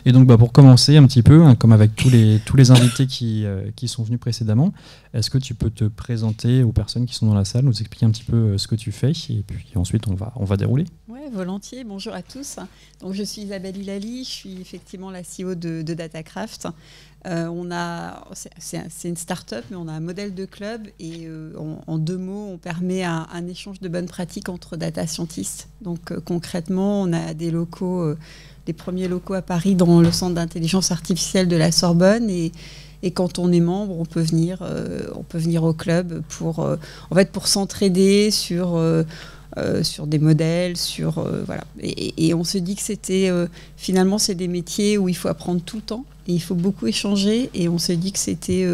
Et donc pour commencer un petit peu, hein, comme avec tous les invités qui sont venus précédemment, est-ce que tu peux te présenter aux personnes qui sont dans la salle, nous expliquer un petit peu ce que tu fais, et puis ensuite on va dérouler. Oui, volontiers. Bonjour à tous. Donc, je suis Isabelle Hilali, je suis effectivement la CEO de Datacraft. C'est une start-up, mais on a un modèle de club et en 2 mots, on permet un échange de bonnes pratiques entre data scientists. Donc concrètement, on a des locaux, les premiers locaux à Paris dans le centre d'intelligence artificielle de la Sorbonne et quand on est membre, on peut venir au club pour s'entraider sur des modèles, voilà. Et on se dit que finalement, c'est des métiers où il faut apprendre tout le temps et il faut beaucoup échanger. Et on s'est dit que c'était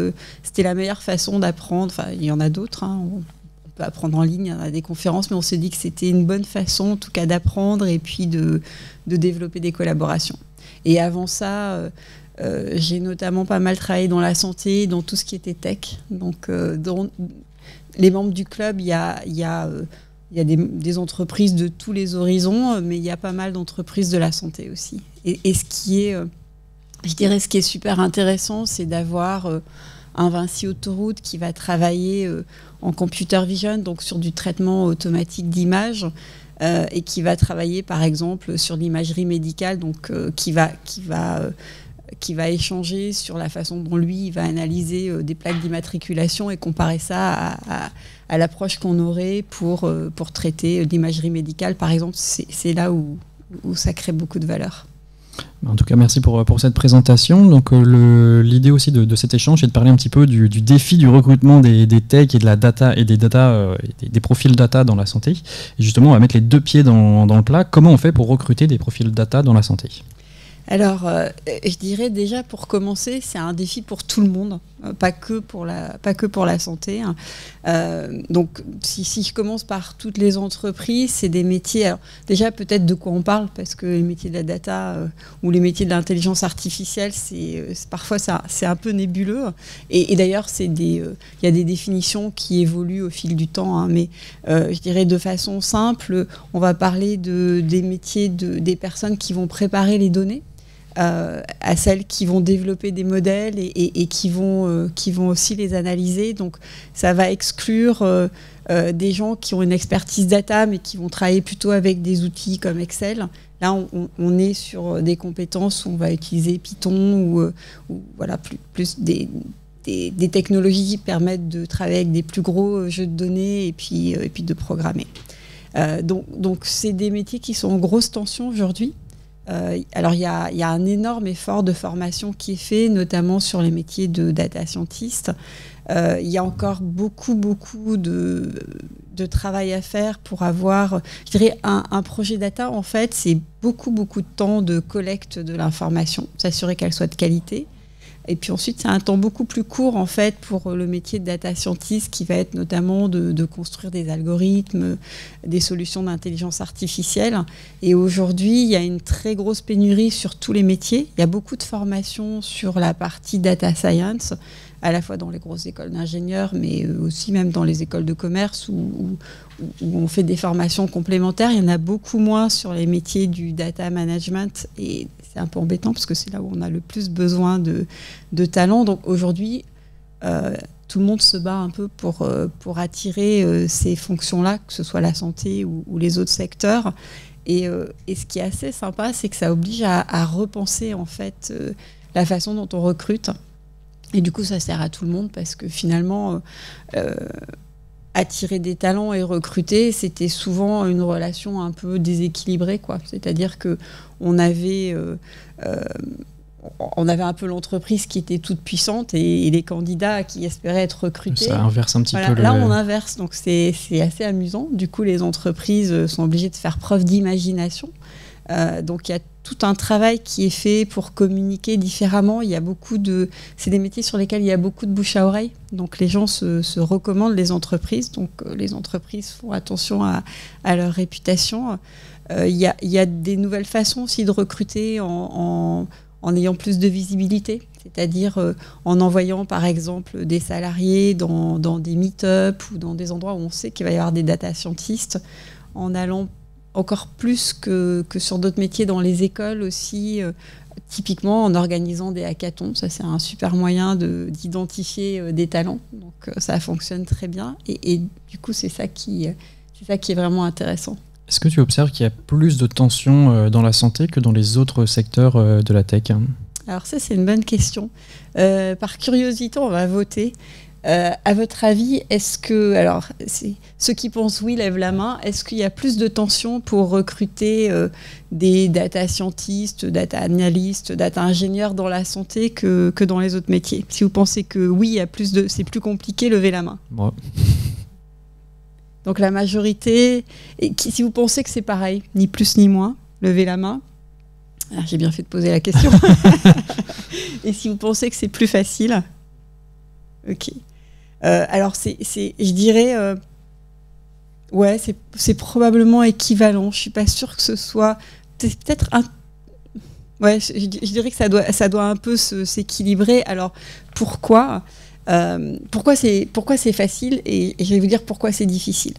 la meilleure façon d'apprendre. Enfin, il y en a d'autres, hein. On peut apprendre en ligne, il y en a des conférences, mais on s'est dit que c'était une bonne façon, en tout cas, d'apprendre et puis de développer des collaborations. Et avant ça, j'ai notamment pas mal travaillé dans la santé, dans tout ce qui était tech. Donc, dans les membres du club, il y a des entreprises de tous les horizons, mais il y a pas mal d'entreprises de la santé aussi. Et ce qui est super intéressant, c'est d'avoir un Vinci Autoroute qui va travailler en computer vision, donc sur du traitement automatique d'images, et qui va travailler par exemple sur l'imagerie médicale, donc qui va échanger sur la façon dont lui il va analyser des plaques d'immatriculation et comparer ça à l'approche qu'on aurait pour traiter l'imagerie médicale, par exemple. C'est là où ça crée beaucoup de valeur. En tout cas, merci pour cette présentation. Donc, l'idée aussi de cet échange, c'est de parler un petit peu du défi du recrutement des techs et de la data et des profils data dans la santé. Et justement, on va mettre les 2 pieds dans le plat. Comment on fait pour recruter des profils data dans la santé ? Alors, je dirais déjà pour commencer, c'est un défi pour tout le monde, pas que pour la santé. Donc, si je commence par toutes les entreprises, c'est des métiers. Alors, déjà, peut-être de quoi on parle, parce que les métiers de la data ou les métiers de l'intelligence artificielle, parfois c'est un peu nébuleux. Et d'ailleurs, il y a des définitions qui évoluent au fil du temps. Hein, mais je dirais de façon simple, on va parler des métiers des personnes qui vont préparer les données. À celles qui vont développer des modèles et qui vont aussi les analyser. Donc ça va exclure des gens qui ont une expertise data mais qui vont travailler plutôt avec des outils comme Excel. Là, on est sur des compétences où on va utiliser Python ou voilà, plus des technologies qui permettent de travailler avec des plus gros jeux de données et puis de programmer. Donc c'est des métiers qui sont en grosse tension aujourd'hui. Alors il y a un énorme effort de formation qui est fait, notamment sur les métiers de data scientist. Il y a encore beaucoup de travail à faire pour avoir, je dirais, un projet data. En fait, c'est beaucoup de temps de collecte de l'information, s'assurer qu'elle soit de qualité. Et puis ensuite, c'est un temps beaucoup plus court en fait pour le métier de data scientist qui va être notamment de construire des algorithmes, des solutions d'intelligence artificielle. Et aujourd'hui, il y a une très grosse pénurie sur tous les métiers. Il y a beaucoup de formations sur la partie data science, à la fois dans les grosses écoles d'ingénieurs, mais aussi même dans les écoles de commerce où on fait des formations complémentaires. Il y en a beaucoup moins sur les métiers du data management et c'est un peu embêtant parce que c'est là où on a le plus besoin de talent. Donc aujourd'hui, tout le monde se bat un peu pour attirer ces fonctions-là, que ce soit la santé ou les autres secteurs. Et ce qui est assez sympa, c'est que ça oblige à repenser en fait la façon dont on recrute. Et du coup, ça sert à tout le monde parce que finalement, attirer des talents et recruter, c'était souvent une relation un peu déséquilibrée, quoi. C'est-à-dire que on avait un peu l'entreprise qui était toute puissante et les candidats qui espéraient être recrutés. Ça inverse un petit peu. Là, on inverse, donc c'est assez amusant. Du coup, les entreprises sont obligées de faire preuve d'imagination. Donc, il y a tout un travail qui est fait pour communiquer différemment. C'est des métiers sur lesquels il y a beaucoup de bouche à oreille. Donc, les gens se recommandent les entreprises. Donc, les entreprises font attention à leur réputation. Il y a des nouvelles façons aussi de recruter en ayant plus de visibilité. C'est-à-dire en envoyant, par exemple, des salariés dans des meet-up ou dans des endroits où on sait qu'il va y avoir des data scientists, en allant encore plus que sur d'autres métiers dans les écoles aussi, typiquement en organisant des hackathons. Ça, c'est un super moyen d'identifier des talents. Donc, ça fonctionne très bien. Et du coup, c'est ça qui est vraiment intéressant. Est-ce que tu observes qu'il y a plus de tensions dans la santé que dans les autres secteurs de la tech? Alors ça, c'est une bonne question. Par curiosité, on va voter. À votre avis, est-ce que, alors ceux qui pensent oui lèvent la main, est-ce qu'il y a plus de tension pour recruter des data scientists, data analystes, data ingénieurs dans la santé que dans les autres métiers? Si vous pensez que oui, il y a c'est plus compliqué, levez la main. Moi. Donc la majorité, et si vous pensez que c'est pareil, ni plus ni moins, levez la main. Alors, j'ai bien fait de poser la question. Et si vous pensez que c'est plus facile, ok. Alors, je dirais, ouais, c'est probablement équivalent. Je suis pas sûre que ce soit. C'est peut-être un. Ouais, je dirais que ça doit un peu s'équilibrer. Alors, pourquoi c'est facile, et je vais vous dire pourquoi c'est difficile.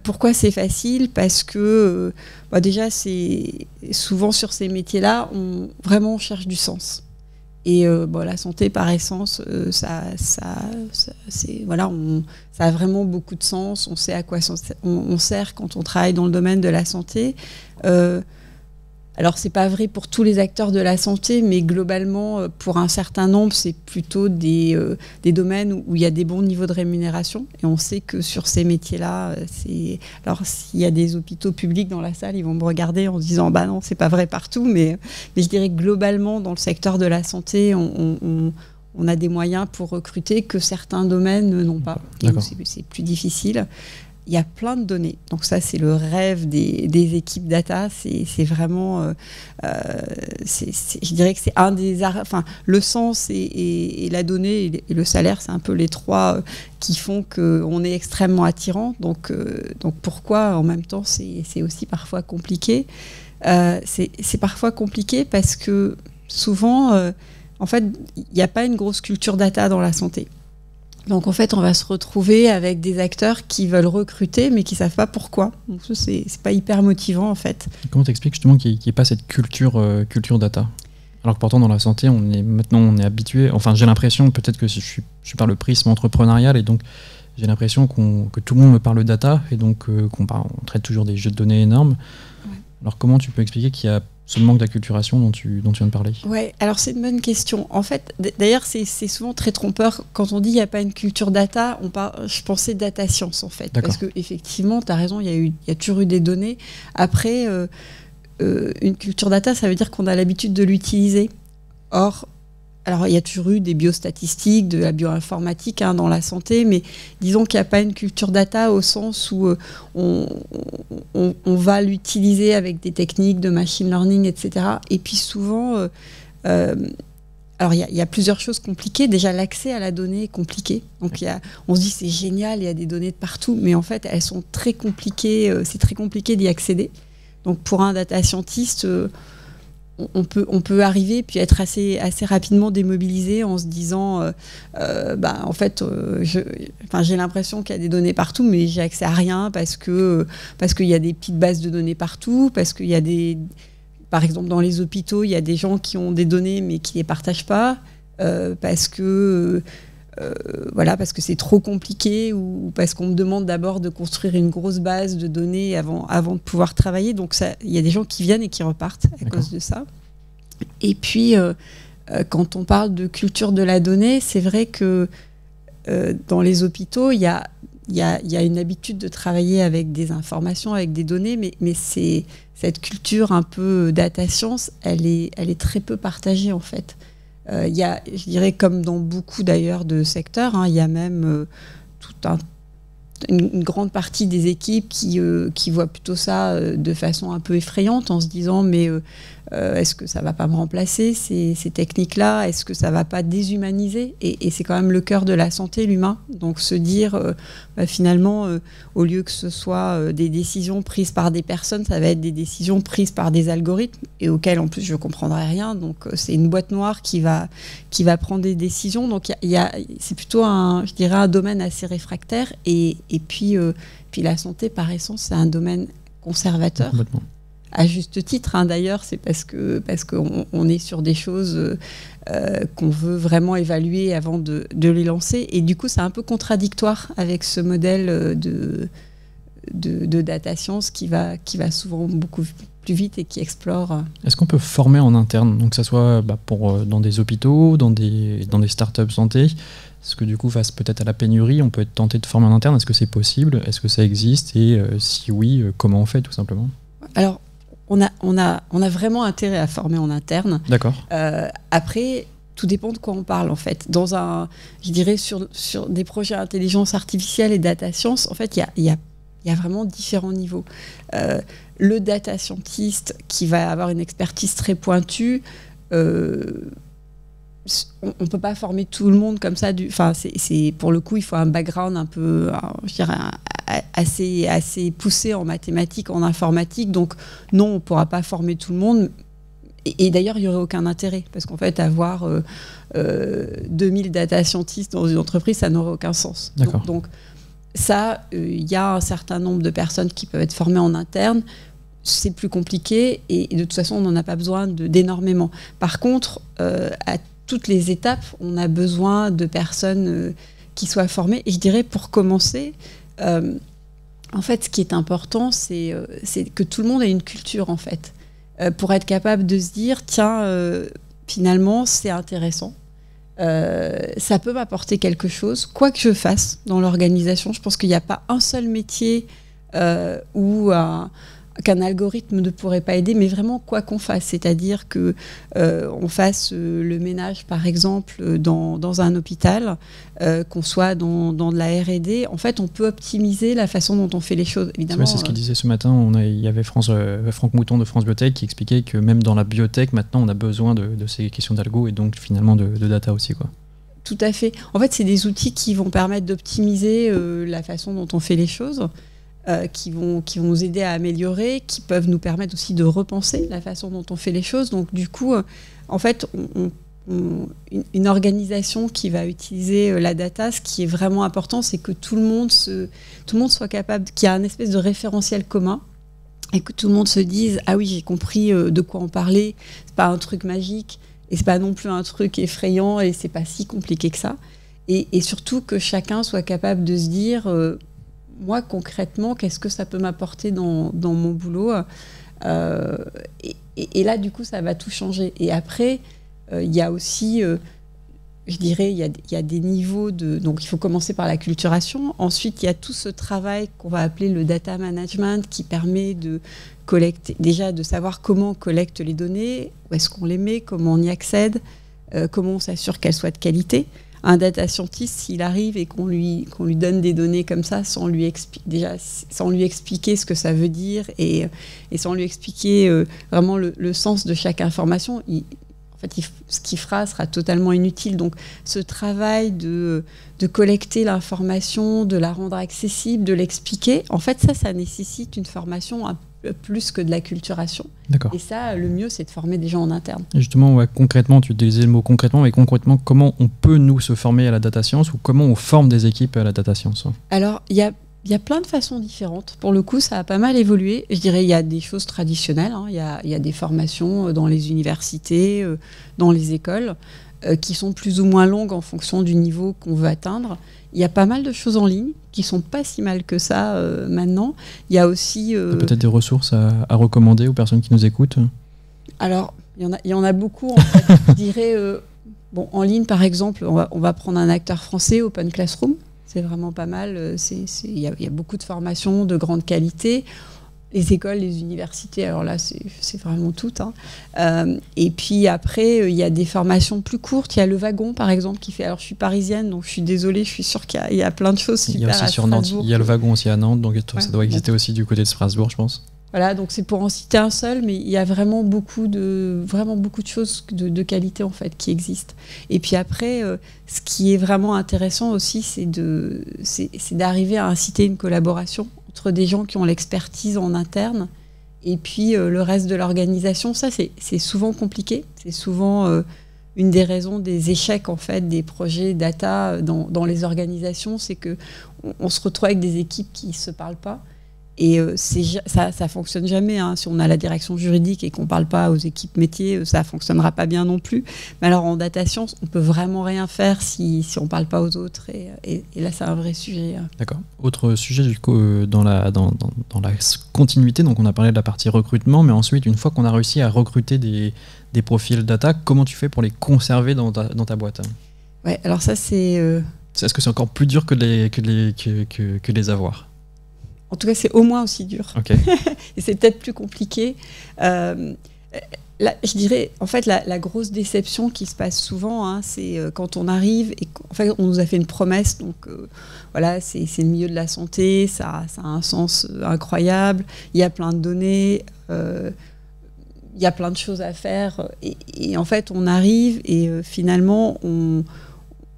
Pourquoi c'est facile? Parce que déjà, c'est souvent sur ces métiers-là, on cherche du sens. Et la santé, par essence, ça a vraiment beaucoup de sens. On sait à quoi on sert quand on travaille dans le domaine de la santé. Alors, c'est pas vrai pour tous les acteurs de la santé, mais globalement, pour un certain nombre, c'est plutôt des domaines où il y a des bons niveaux de rémunération. Et on sait que sur ces métiers-là, alors s'il y a des hôpitaux publics dans la salle, ils vont me regarder en se disant, bah non, c'est pas vrai partout, mais je dirais que globalement, dans le secteur de la santé, on a des moyens pour recruter que certains domaines n'ont pas. Et c'est plus difficile. Il y a plein de données. Donc ça, c'est le rêve des équipes data. C'est vraiment, je dirais que c'est un des... Enfin, le sens et la donnée et le salaire, c'est un peu les trois qui font qu'on est extrêmement attirant. Donc pourquoi, en même temps, c'est aussi parfois compliqué. C'est parfois compliqué parce que souvent, en fait, il n'y a pas une grosse culture data dans la santé. Donc en fait, on va se retrouver avec des acteurs qui veulent recruter, mais qui ne savent pas pourquoi. Donc ça, c'est pas hyper motivant en fait. Comment t'expliques justement qu'il n'y ait pas cette culture data? Alors que pourtant dans la santé, on est habitué. Enfin, j'ai l'impression, peut-être que je suis par le prisme entrepreneurial, et donc j'ai l'impression que tout le monde me parle de data, et donc on traite toujours des jeux de données énormes. Ouais. Alors comment tu peux expliquer qu'il y a ce manque d'acculturation dont tu viens de parler? Ouais, alors c'est une bonne question. En fait, d'ailleurs, c'est souvent très trompeur. Quand on dit qu'il n'y a pas une culture data, je pensais data science, en fait. Parce qu'effectivement, tu as raison, il y a toujours eu des données. Après, une culture data, ça veut dire qu'on a l'habitude de l'utiliser. Or, alors, il y a toujours eu des biostatistiques, de la bioinformatique dans la santé, mais disons qu'il n'y a pas une culture data au sens où on va l'utiliser avec des techniques de machine learning, etc. Et puis souvent, alors il y a plusieurs choses compliquées. Déjà, l'accès à la donnée est compliqué. Donc, on se dit c'est génial, il y a des données de partout, mais en fait, elles sont très compliquées. C'est très compliqué d'y accéder. Donc, pour un data scientist, on peut arriver puis être assez rapidement démobilisé en se disant en fait j'ai l'impression qu'il y a des données partout, mais j'ai accès à rien parce qu'il y a des petites bases de données partout, parce qu'il y a par exemple dans les hôpitaux, il y a des gens qui ont des données mais qui les partagent pas parce que c'est trop compliqué, ou parce qu'on me demande d'abord de construire une grosse base de données avant de pouvoir travailler. Donc il y a des gens qui viennent et qui repartent à cause de ça. Et puis, quand on parle de culture de la donnée, c'est vrai que dans les hôpitaux, il y a une habitude de travailler avec des informations, avec des données, mais cette culture un peu data science, elle est très peu partagée en fait. Il y a, je dirais, comme dans beaucoup d'ailleurs de secteurs, il y a même une grande partie des équipes qui voient plutôt ça de façon un peu effrayante, en se disant mais est-ce que ça va pas me remplacer ces techniques-là? Est-ce que ça va pas déshumaniser? Et c'est quand même le cœur de la santé, l'humain. Donc se dire finalement, au lieu que ce soit des décisions prises par des personnes, ça va être des décisions prises par des algorithmes, et auxquelles en plus je comprendrai rien. Donc c'est une boîte noire qui va prendre des décisions. Donc c'est plutôt je dirais un domaine assez réfractaire. Et puis la santé, par essence, c'est un domaine conservateur. Complètement. À juste titre, hein, d'ailleurs, c'est parce qu'on est sur des choses qu'on veut vraiment évaluer avant de les lancer. Et du coup, c'est un peu contradictoire avec ce modèle de data science qui va souvent beaucoup plus vite et qui explore. Est-ce qu'on peut former en interne, donc que ça soit dans des hôpitaux, dans des startups santé, est-ce que du coup, face peut-être à la pénurie, on peut être tenté de former en interne? Est-ce que c'est possible? Est-ce que ça existe? Et si oui, comment on fait tout simplement? Alors, on a vraiment intérêt à former en interne. D'accord. Après, tout dépend de quoi on parle en fait. Je dirais sur des projets intelligence artificielle et data science, en fait, il y a vraiment différents niveaux. Le data scientist qui va avoir une expertise très pointue, on ne peut pas former tout le monde comme ça. Pour le coup, il faut un background un peu, je dirais, assez poussé en mathématiques, en informatique. Donc non, on ne pourra pas former tout le monde. Et d'ailleurs, il n'y aurait aucun intérêt. Parce qu'en fait, avoir 2000 data scientists dans une entreprise, ça n'aurait aucun sens. D'accord. Donc ça, il y a un certain nombre de personnes qui peuvent être formées en interne. C'est plus compliqué et de toute façon, on n'en a pas besoin d'énormément. Par contre, à toutes les étapes, on a besoin de personnes qui soient formées. Et je dirais, pour commencer, en fait, ce qui est important, c'est que tout le monde ait une culture, en fait, pour être capable de se dire, tiens, finalement, c'est intéressant. Ça peut m'apporter quelque chose, quoi que je fasse dans l'organisation. Je pense qu'il n'y a pas un seul métier où qu'un algorithme ne pourrait pas aider, mais vraiment quoi qu'on fasse. C'est-à-dire que on fasse le ménage, par exemple, dans un hôpital, qu'on soit dans de la R&D. En fait, on peut optimiser la façon dont on fait les choses. Évidemment, c'est ce qu'il disait ce matin. Il y avait Franck Mouton de France Biotech qui expliquait que même dans la biotech, maintenant, on a besoin de ces questions d'algo et donc finalement de data aussi, quoi. Tout à fait. En fait, c'est des outils qui vont permettre d'optimiser la façon dont on fait les choses. Qui vont nous aider à améliorer, qui peuvent nous permettre aussi de repenser la façon dont on fait les choses. Donc du coup, en fait, une organisation qui va utiliser la data, ce qui est vraiment important, c'est que tout le monde soit capable, qu'il y ait un espèce de référentiel commun, et que tout le monde se dise « Ah oui, j'ai compris de quoi on parlait, c'est pas un truc magique, et c'est pas non plus un truc effrayant, et c'est pas si compliqué que ça. » Et surtout que chacun soit capable de se dire moi, concrètement, qu'est-ce que ça peut m'apporter dans mon boulot et là, du coup, ça va tout changer. Et après, il y a aussi, je dirais, il y a des niveaux de... Donc, il faut commencer par la culturation. Ensuite, il y a tout ce travail qu'on va appeler le data management qui permet de collecter, déjà de savoir comment on collecte les données, où est-ce qu'on les met, comment on y accède, comment on s'assure qu'elles soient de qualité. Un data scientist, s'il arrive et qu'on lui donne des données comme ça sans lui expliquer ce que ça veut dire et sans lui expliquer vraiment le sens de chaque information, ce qu'il fera sera totalement inutile. Donc ce travail de collecter l'information, de la rendre accessible, de l'expliquer, en fait ça nécessite une formation plus que de l'acculturation. D'accord. Et ça, le mieux, c'est de former des gens en interne. Et justement, ouais, concrètement, tu utilisais le mot concrètement, mais concrètement, comment on peut, nous, se former à la data science ou comment on forme des équipes à la data science? Alors, il y a plein de façons différentes. Pour le coup, ça a pas mal évolué. Je dirais il y a des choses traditionnelles. Il y a des formations dans les universités, dans les écoles, qui sont plus ou moins longues en fonction du niveau qu'on veut atteindre. Il y a pas mal de choses en ligne qui sont pas si mal que ça maintenant. Il y a aussi... peut-être des ressources à recommander aux personnes qui nous écoutent? Alors, il y en a beaucoup. En fait. Je dirais, en ligne, par exemple, on va prendre un acteur français, Open Classroom. C'est vraiment pas mal. Il y a beaucoup de formations de grande qualité. Les écoles, les universités, alors là, c'est vraiment tout. Et puis après, il y a des formations plus courtes. Il y a Le Wagon, par exemple, qui fait... Alors, je suis parisienne, donc je suis désolée, je suis sûre qu'il y a plein de choses super. Il y a aussi sur Nantes, il y a Le Wagon aussi à Nantes, donc ça doit exister aussi du côté de Strasbourg, je pense. Voilà, donc c'est pour en citer un seul, mais il y a vraiment beaucoup de choses de qualité, en fait, qui existent. Et puis après, ce qui est vraiment intéressant aussi, c'est d'arriver à inciter une collaboration entre des gens qui ont l'expertise en interne et puis le reste de l'organisation. Ça, c'est souvent compliqué. C'est souvent une des raisons des échecs, en fait, des projets data dans les organisations. C'est qu'on se retrouve avec des équipes qui ne se parlent pas. Et ça fonctionne jamais. Hein. Si on a la direction juridique et qu'on ne parle pas aux équipes métiers, ça ne fonctionnera pas bien non plus. Mais alors en data science, on ne peut vraiment rien faire si on ne parle pas aux autres. Et là, c'est un vrai sujet. D'accord. Autre sujet du coup, dans la continuité, donc on a parlé de la partie recrutement, mais ensuite, une fois qu'on a réussi à recruter des profils data, comment tu fais pour les conserver dans ta boîte? Ouais, alors ça, c'est... Est-ce que c'est encore plus dur que de les avoir? En tout cas, c'est au moins aussi dur. Okay. Et c'est peut-être plus compliqué. Là, je dirais, en fait, la grosse déception qui se passe souvent, hein, c'est quand on arrive et en fait, on nous a fait une promesse. Donc, voilà, c'est le milieu de la santé, ça a un sens incroyable. Il y a plein de données, il y a plein de choses à faire. Et en fait, on arrive et finalement,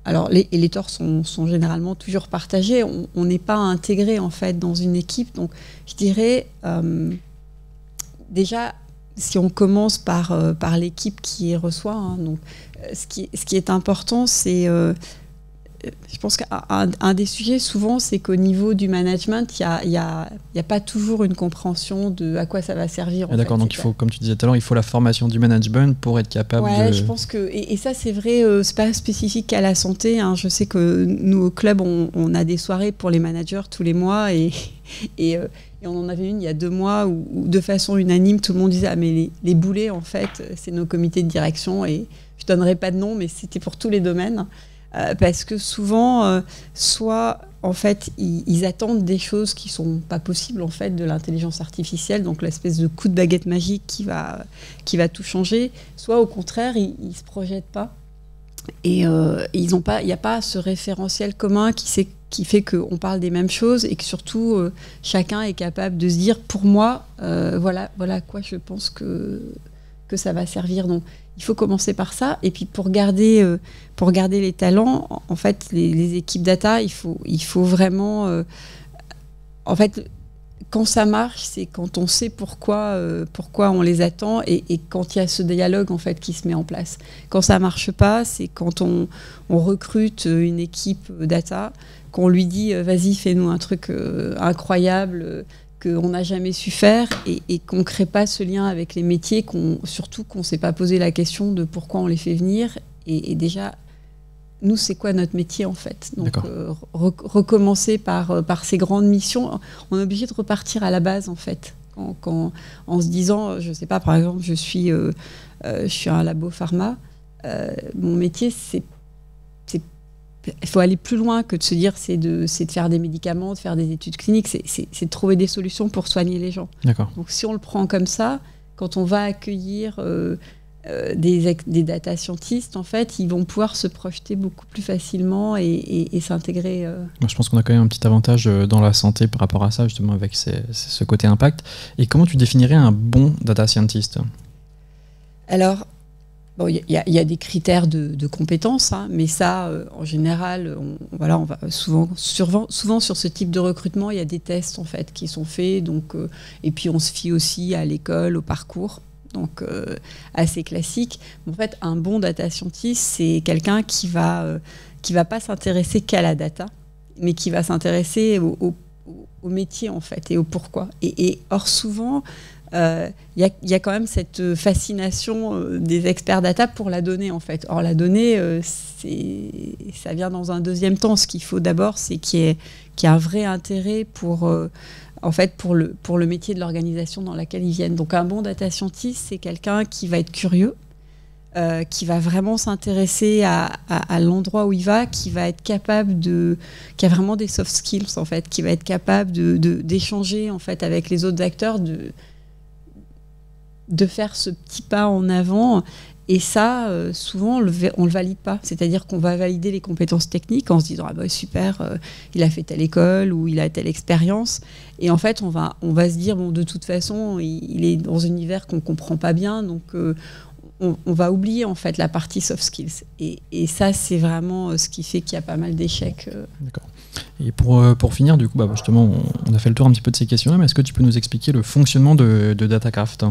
alors, les torts sont généralement toujours partagés. On n'est pas intégré en fait dans une équipe. Donc, je dirais déjà, si on commence par l'équipe qui reçoit, hein, donc, ce qui est important, c'est, je pense qu'un des sujets souvent, c'est qu'au niveau du management, il y a pas toujours une compréhension de à quoi ça va servir. D'accord, donc il faut, comme tu disais tout à l'heure, il faut la formation du management pour être capable de... je pense que... Et ça, c'est vrai, c'est pas spécifique qu'à la santé. Hein. Je sais que nous, au club, on a des soirées pour les managers tous les mois et on en avait une il y a 2 mois où de façon unanime, tout le monde disait « Ah, mais les boulets, en fait, c'est nos comités de direction. » Et je donnerai pas de nom, mais c'était pour tous les domaines. Parce que souvent, soit en fait, ils attendent des choses qui sont pas possibles en fait de l'intelligence artificielle, donc l'espèce de coup de baguette magique qui va tout changer, soit au contraire, ils se projettent pas et ils ont pas, il n'y a pas ce référentiel commun qui fait qu'on parle des mêmes choses et que surtout chacun est capable de se dire pour moi, voilà à quoi je pense que ça va servir. Donc il faut commencer par ça. Et puis pour garder les talents, en fait, les équipes data, il faut vraiment... en fait, quand ça marche, c'est quand on sait pourquoi on les attend et quand il y a ce dialogue en fait, qui se met en place. Quand ça ne marche pas, c'est quand on recrute une équipe data, qu'on lui dit « vas-y, fais-nous un truc incroyable », qu'on n'a jamais su faire et qu'on ne crée pas ce lien avec les métiers, surtout qu'on ne s'est pas posé la question de pourquoi on les fait venir. Et déjà, nous, c'est quoi notre métier en fait? Donc, recommencer par ces grandes missions, on est obligé de repartir à la base en fait. En se disant, je ne sais pas, par exemple, je suis un labo pharma, mon métier, il faut aller plus loin que de se dire c'est de faire des médicaments, de faire des études cliniques, c'est de trouver des solutions pour soigner les gens. Donc si on le prend comme ça, quand on va accueillir des data scientists, en fait, ils vont pouvoir se projeter beaucoup plus facilement et s'intégrer. Moi, je pense qu'on a quand même un petit avantage dans la santé par rapport à ça, justement, avec ce côté impact. Et comment tu définirais un bon data scientist? Alors, bon, il y a des critères de compétences, hein, mais ça, en général, on va souvent sur ce type de recrutement, il y a des tests en fait qui sont faits, donc, et puis on se fie aussi à l'école, au parcours, donc assez classique. En fait, un bon data scientist, c'est quelqu'un qui va pas s'intéresser qu'à la data, mais qui va s'intéresser au métier en fait et au pourquoi. Et or souvent il y a quand même cette fascination des experts data pour la donnée en fait. Or la donnée, ça vient dans un deuxième temps. Ce qu'il faut d'abord, c'est qu'il y ait un vrai intérêt pour le métier de l'organisation dans laquelle ils viennent. Donc un bon data scientist, c'est quelqu'un qui va être curieux, qui va vraiment s'intéresser à l'endroit où il va, qui va être capable qui a vraiment des soft skills en fait, qui va être capable d'échanger en fait avec les autres acteurs, de faire ce petit pas en avant. Et ça, souvent, on le valide pas. C'est-à-dire qu'on va valider les compétences techniques en se disant « Ah bah super, il a fait telle école ou il a telle expérience ». Et en fait, on va se dire « Bon, de toute façon, il est dans un univers qu'on comprend pas bien, donc on va oublier en fait la partie soft skills ». Et ça, c'est vraiment ce qui fait qu'il y a pas mal d'échecs. D'accord. Et pour finir, du coup, justement, on a fait le tour un petit peu de ces questions-là, mais est-ce que tu peux nous expliquer le fonctionnement de Datacraft ?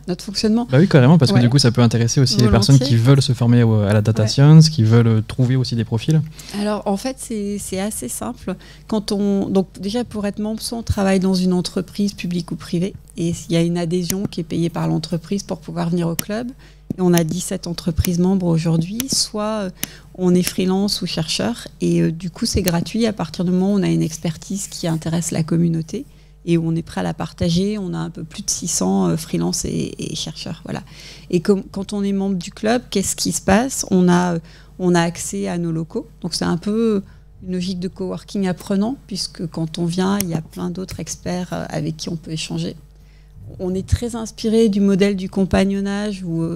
Notre fonctionnement. Bah oui, carrément, parce que du coup, ça peut intéresser aussi les personnes qui veulent se former à la data science, qui veulent trouver aussi des profils. Alors, en fait, c'est assez simple. Donc, déjà, pour être membre, soit on travaille dans une entreprise publique ou privée, et il y a une adhésion qui est payée par l'entreprise pour pouvoir venir au club. Et on a 17 entreprises membres aujourd'hui, soit on est freelance ou chercheur, et du coup, c'est gratuit à partir du moment où on a une expertise qui intéresse la communauté. Et on est prêt à la partager. On a un peu plus de 600 freelance et chercheurs. Voilà. Et quand on est membre du club, qu'est-ce qui se passe ? On a accès à nos locaux. Donc c'est un peu une logique de coworking apprenant, puisque quand on vient, il y a plein d'autres experts avec qui on peut échanger. On est très inspiré du modèle du compagnonnage où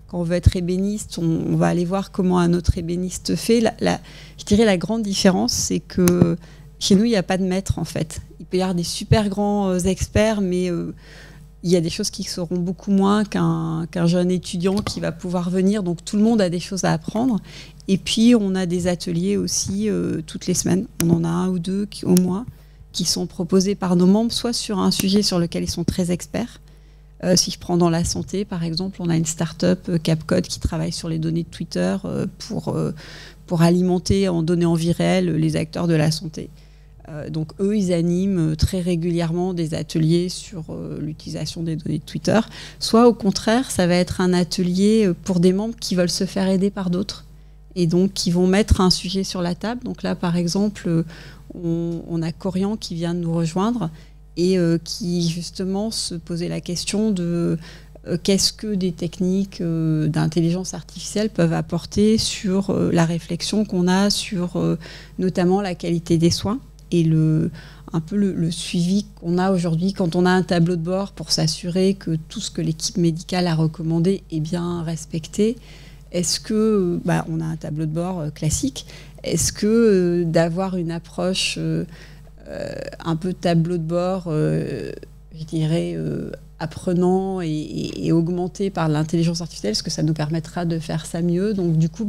quand on veut être ébéniste, on va aller voir comment un autre ébéniste fait. Je dirais la grande différence, c'est que chez nous, il n'y a pas de maître, en fait. Il peut y avoir des super grands experts, mais il y a des choses qui seront beaucoup moins qu'un jeune étudiant qui va pouvoir venir. Donc, tout le monde a des choses à apprendre. Et puis, on a des ateliers aussi toutes les semaines. On en a un ou deux au moins qui sont proposés par nos membres, soit sur un sujet sur lequel ils sont très experts. Si je prends dans la santé, par exemple, on a une start-up, Capcode, qui travaille sur les données de Twitter pour alimenter en données en vie réelle les acteurs de la santé. Donc eux, ils animent très régulièrement des ateliers sur l'utilisation des données de Twitter. Soit au contraire, ça va être un atelier pour des membres qui veulent se faire aider par d'autres et donc qui vont mettre un sujet sur la table. Donc là, par exemple, on a Corian qui vient de nous rejoindre et qui justement se posait la question de qu'est-ce que des techniques d'intelligence artificielle peuvent apporter sur la réflexion qu'on a sur notamment la qualité des soins et un peu le suivi qu'on a aujourd'hui quand on a un tableau de bord pour s'assurer que tout ce que l'équipe médicale a recommandé est bien respecté. Est-ce que, on a un tableau de bord classique, est-ce que d'avoir une approche un peu tableau de bord, je dirais, apprenant et augmenté par l'intelligence artificielle, est-ce que ça nous permettra de faire ça mieux ? Donc du coup,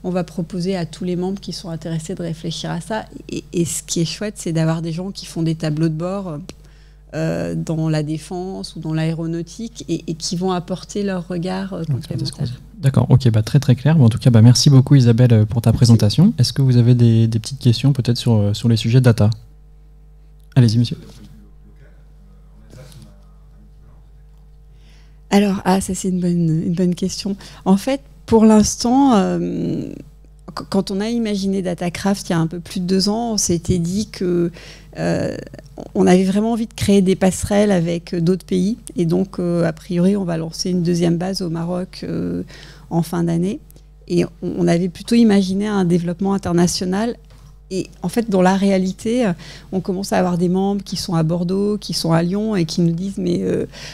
on va proposer à tous les membres qui sont intéressés de réfléchir à ça. Et ce qui est chouette, c'est d'avoir des gens qui font des tableaux de bord dans la défense ou dans l'aéronautique et qui vont apporter leur regard complémentaire. D'accord, ok, très très clair. En tout cas, merci beaucoup Isabelle pour ta présentation. Est-ce que vous avez des petites questions peut-être sur les sujets data ? Allez-y monsieur. Alors, ça c'est une bonne question. En fait, pour l'instant, quand on a imaginé Datacraft il y a un peu plus de 2 ans, on s'était dit que on avait vraiment envie de créer des passerelles avec d'autres pays. Et donc, a priori, on va lancer une 2e base au Maroc en fin d'année. Et on avait plutôt imaginé un développement international. Et en fait, dans la réalité, on commence à avoir des membres qui sont à Bordeaux, qui sont à Lyon et qui nous disent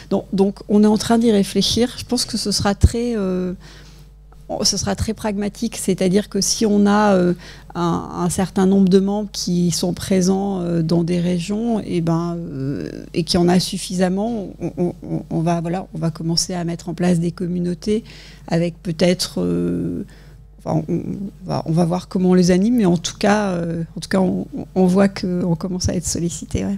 donc on est en train d'y réfléchir. Je pense que ce sera très pragmatique, c'est-à-dire que si on a un certain nombre de membres qui sont présents dans des régions et qu'il y en a suffisamment, on va commencer à mettre en place des communautés avec peut-être on va voir comment on les anime, mais en tout cas on voit qu'on commence à être sollicité. Ouais.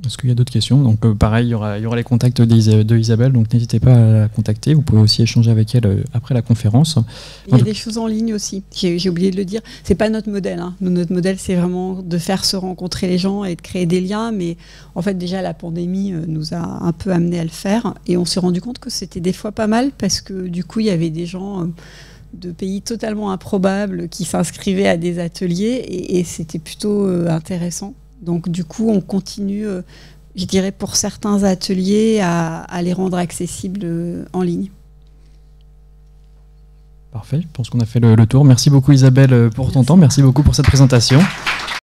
Est-ce qu'il y a d'autres questions ? Donc pareil, il y aura les contacts de Isabelle, donc n'hésitez pas à la contacter. Vous pouvez aussi échanger avec elle après la conférence. Il y a des choses en ligne aussi, j'ai oublié de le dire. C'est pas notre modèle. Hein. Notre modèle, c'est vraiment de faire se rencontrer les gens et de créer des liens. Mais en fait, déjà, la pandémie nous a un peu amené à le faire. Et on s'est rendu compte que c'était des fois pas mal parce que du coup, il y avait des gens de pays totalement improbables qui s'inscrivaient à des ateliers et c'était plutôt intéressant. Donc du coup, on continue, je dirais, pour certains ateliers, à les rendre accessibles en ligne. Parfait, je pense qu'on a fait le tour. Merci beaucoup Isabelle pour ton temps, merci beaucoup pour cette présentation.